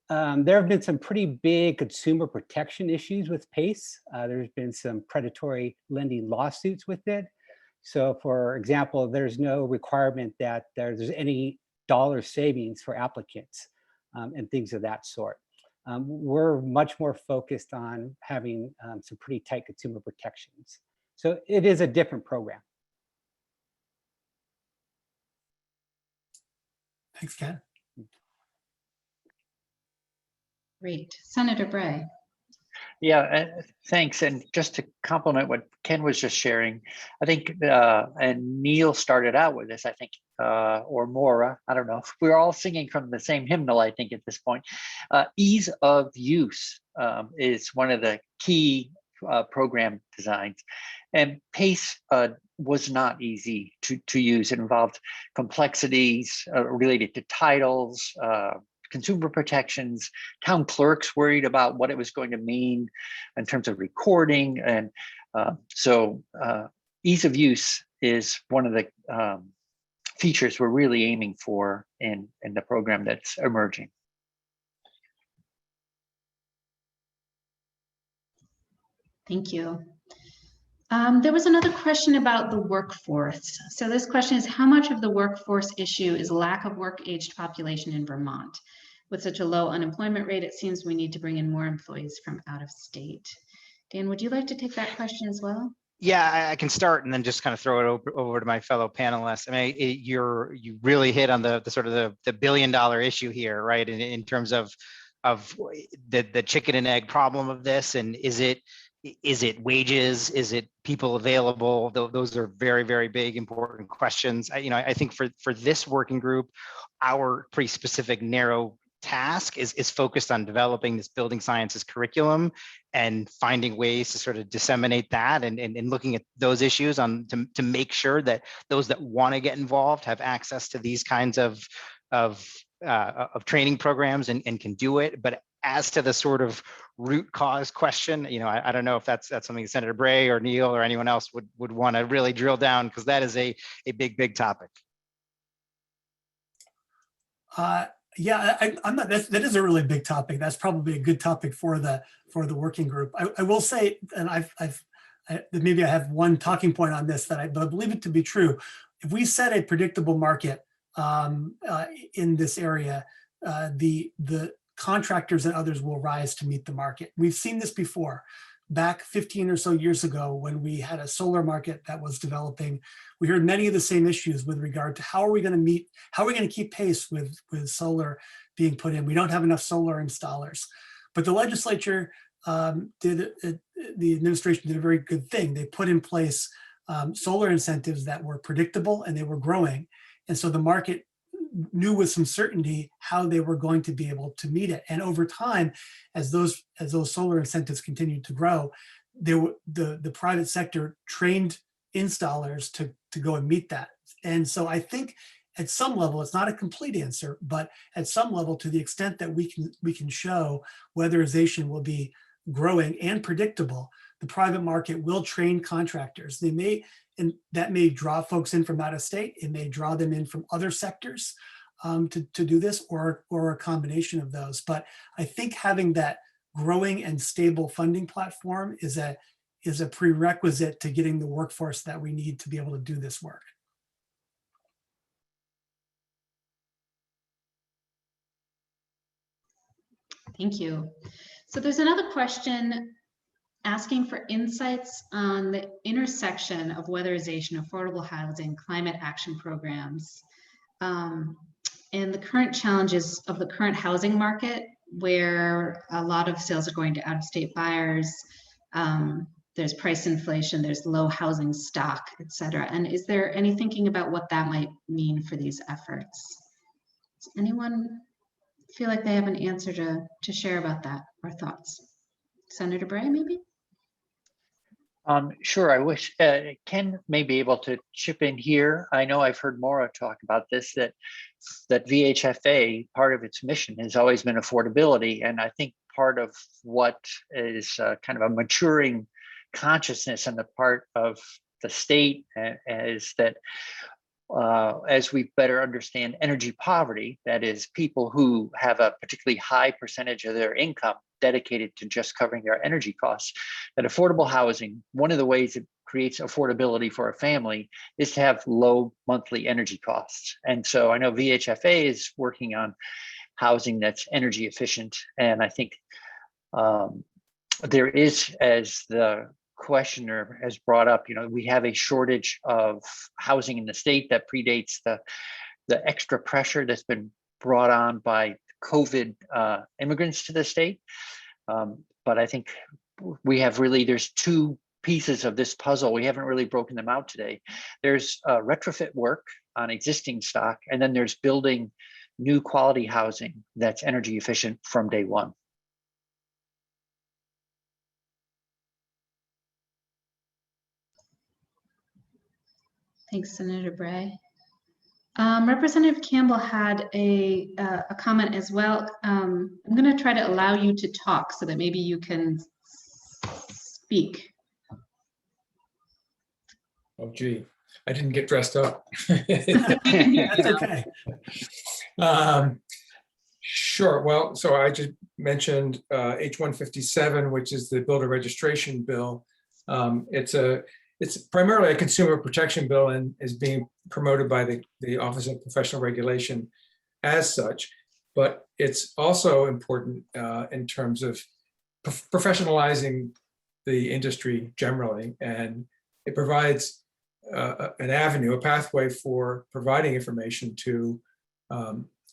there have been some pretty big consumer protection issues with PACE. There's been some predatory lending lawsuits with it. So for example, there's no requirement that there's any dollar savings for applicants and things of that sort. We're much more focused on having some pretty tight consumer protections. So it is a different program. Thanks, Ken. Great. Senator Bray. Yeah, thanks. And just to complement what Ken was just sharing, I think, and Neil started out with this, I think, or Maura, I don't know. We're all singing from the same hymnal, I think, at this point. Ease of use is one of the key program designs. And PACE was not easy to use. It involved complexities related to titles, consumer protections, town clerks worried about what it was going to mean in terms of recording. And so ease of use is one of the features we're really aiming for in the program that's emerging. Thank you. There was another question about the workforce. So this question is, how much of the workforce issue is lack of work-aged population in Vermont? With such a low unemployment rate, it seems we need to bring in more employees from out of state. Dan, would you like to take that question as well? Yeah, I can start and then just kind of throw it over to my fellow panelists. I mean, you really hit on the sort of the billion-dollar issue here, right? In terms of the chicken and egg problem of this, and is it wages? Is it people available? Those are very, very big, important questions. I think for this working group, our pretty specific narrow task is focused on developing this building sciences curriculum and finding ways to sort of disseminate that and looking at those issues to make sure that those that want to get involved have access to these kinds of training programs and can do it. But as to the sort of root cause question, I don't know if that's something Senator Bray or Neil or anyone else would want to really drill down, because that is a big topic. Yeah, I'm not. That is a really big topic. That's probably a good topic for the working group. I will say, and maybe I have one talking point on this but I believe it to be true. If we set a predictable market in this area, the contractors and others will rise to meet the market. We've seen this before. back 15 or so years ago when we had a solar market that was developing, we heard many of the same issues with regard to how are we going to keep pace with solar being put in. We don't have enough solar installers. But the legislature the administration did a very good thing. They put in place solar incentives that were predictable and they were growing. And so the market knew with some certainty how they were going to be able to meet it. And over time, as those solar incentives continued to grow, the private sector trained installers to go and meet that. And so I think at some level, it's not a complete answer, but at some level, to the extent that we can show weatherization will be growing and predictable, the private market will train contractors. And that may draw folks in from out of state. It may draw them in from other sectors to do this, or a combination of those. But I think having that growing and stable funding platform is a prerequisite to getting the workforce that we need to be able to do this work. Thank you. So there's another question asking for insights on the intersection of weatherization, affordable housing, climate action programs, and the current challenges of the current housing market, where a lot of sales are going to out-of-state buyers. There's price inflation, there's low housing stock, et cetera. And is there any thinking about what that might mean for these efforts? Does anyone feel like they have an answer to share about that, or thoughts? Senator Bray, maybe? Sure, I wish Ken may be able to chip in here. I know I've heard Maura talk about this, that VHFA, part of its mission has always been affordability. And I think part of what is kind of a maturing consciousness on the part of the state is that as we better understand energy poverty, that is people who have a particularly high percentage of their income dedicated to just covering their energy costs, that affordable housing, one of the ways it creates affordability for a family is to have low monthly energy costs. And so I know VHFA is working on housing that's energy efficient. And I think there is, as the questioner has brought up, we have a shortage of housing in the state that predates the extra pressure that's been brought on by COVID immigrants to the state. But I think there's two pieces of this puzzle. We haven't really broken them out today. There's retrofit work on existing stock, and then there's building new quality housing that's energy efficient from day one. Thanks, Senator Bray. Representative Campbell had a comment as well. I'm going to try to allow you to talk so that maybe you can speak. Oh, gee, I didn't get dressed up. That's okay. Sure. Well, so I just mentioned H-157, which is the builder registration bill. It's primarily a consumer protection bill and is being promoted by the Office of Professional Regulation as such, but it's also important in terms of professionalizing the industry generally, and it provides an avenue, a pathway for providing information to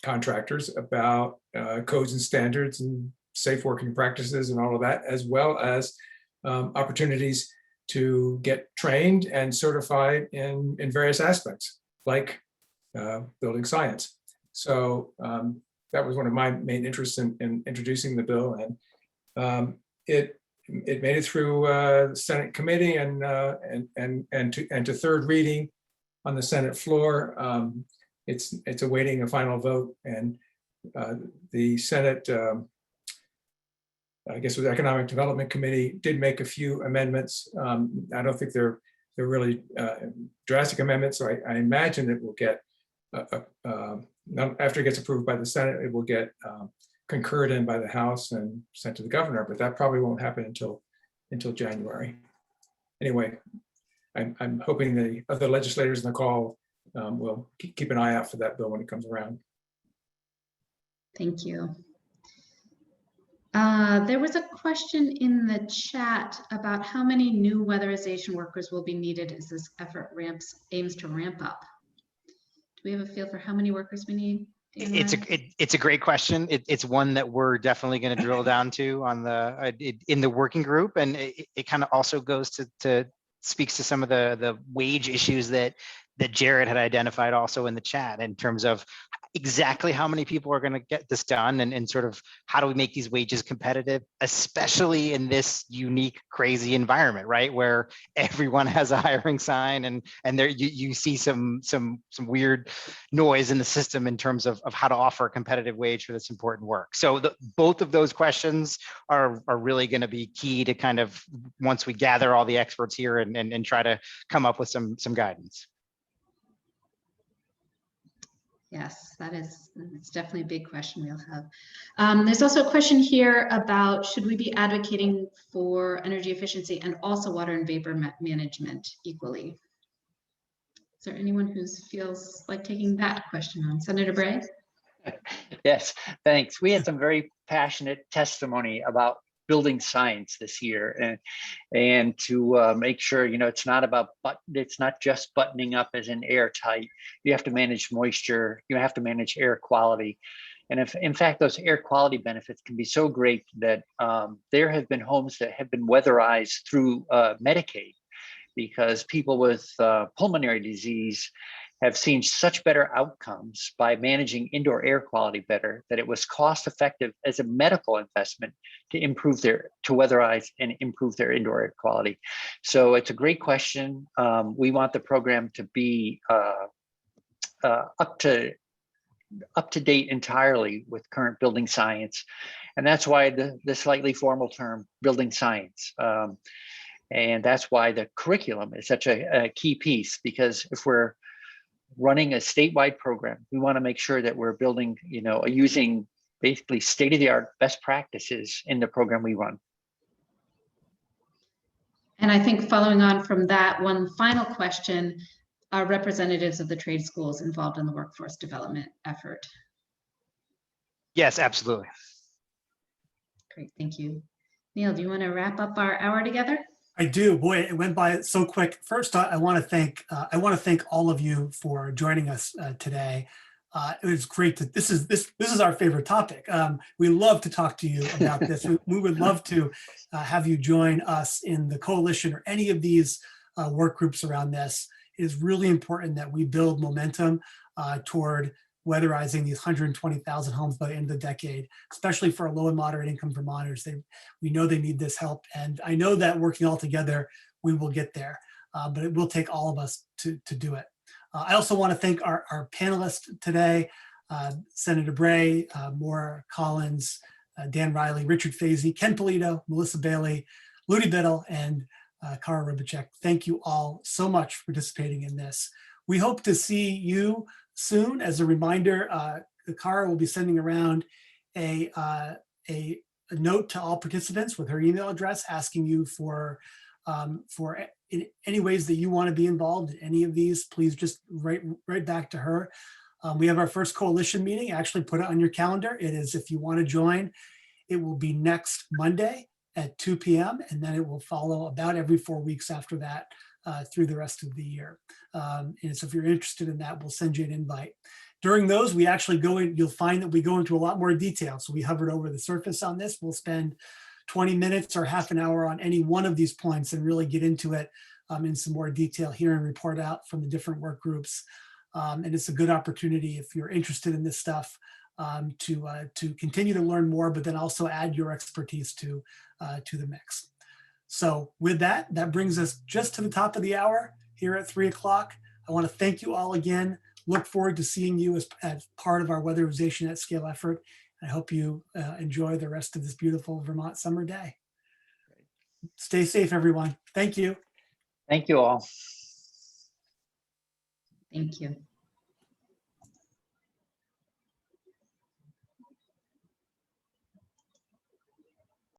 contractors about codes and standards and safe working practices and all of that, as well as opportunities to get trained and certified in various aspects, like building science. So that was one of my main interests in introducing the bill, and it made it through the Senate committee and to third reading on the Senate floor. It's awaiting a final vote, and the Senate, I guess, with the Economic Development Committee, did make a few amendments. I don't think they're really drastic amendments, so I imagine it will get, after it gets approved by the Senate, it will get concurred in by the House and sent to the governor, but that probably won't happen until January. Anyway, I'm hoping the other legislators in the call will keep an eye out for that bill when it comes around. Thank you. There was a question in the chat about how many new weatherization workers will be needed as this effort aims to ramp up. Do we have a feel for how many workers we need? Dan, It's a great question. It's one that we're definitely going to drill down to on the in the working group, and it kind of also goes to speaks to some of the wage issues that Jared had identified also in the chat in terms of exactly how many people are going to get this done, and sort of how do we make these wages competitive, especially in this unique, crazy environment, right? Where everyone has a hiring sign, and there you see some weird noise in the system in terms of how to offer a competitive wage for this important work. So both of those questions are really going to be key to kind of, once we gather all the experts here and try to come up with some guidance. Yes, it's definitely a big question we'll have. There's also a question here about, should we be advocating for energy efficiency and also water and vapor management equally? Is there anyone who feels like taking that question on? Senator Bray? Yes, thanks. We had some very passionate testimony about building science this year, and to make sure, it's not just buttoning up as in airtight. You have to manage moisture, you have to manage air quality. And if in fact those air quality benefits can be so great that there have been homes that have been weatherized through Medicaid, because people with pulmonary disease have seen such better outcomes by managing indoor air quality better, that it was cost effective as a medical investment to weatherize and improve their indoor air quality. So it's a great question. We want the program to be up to date entirely with current building science. And that's why the slightly formal term building science. And that's why the curriculum is such a key piece, because if we're running a statewide program, we want to make sure that we're building, using basically state-of-the-art best practices in the program we run. And I think following on from that, one final question, are representatives of the trade schools involved in the workforce development effort? Yes, absolutely. Great, thank you. Neil, do you want to wrap up our hour together? I do. Boy, it went by so quick. First, I want to thank all of you for joining us today. It was great to. This is our favorite topic. We love to talk to you about this. We would love to have you join us in the coalition or any of these work groups around this. It is really important that we build momentum toward weatherizing these 120,000 homes by the end of the decade, especially for low and moderate income Vermonters. We know they need this help. And I know that working all together, we will get there, but it will take all of us to do it. I also want to thank our panelists today, Senator Bray, Maura Collins, Dan Riley, Richard Fazy, Ken Polito, Melissa Bailey, Ludi Biddle, and Kara Rubicek. Thank you all so much for participating in this. We hope to see you soon. As a reminder, Kara will be sending around a note to all participants with her email address, asking you for in any ways that you want to be involved in any of these. Please just write back to her. We have our first coalition meeting. Actually, put it on your calendar. It is, if you want to join, it will be next Monday at 2 p.m. and then it will follow about every 4 weeks after that through the rest of the year. And so if you're interested in that, we'll send you an invite. During those, we actually go in, you'll find that we go into a lot more detail. So we hovered over the surface on this. We'll spend 20 minutes or half an hour on any one of these points and really get into it in some more detail here and report out from the different work groups. And it's a good opportunity if you're interested in this stuff to continue to learn more, but then also add your expertise to the mix. So with that, that brings us just to the top of the hour here at 3 o'clock. I want to thank you all again. Look forward to seeing you as part of our Weatherization at Scale effort. I hope you enjoy the rest of this beautiful Vermont summer day. Stay safe, everyone. Thank you. Thank you all. Thank you.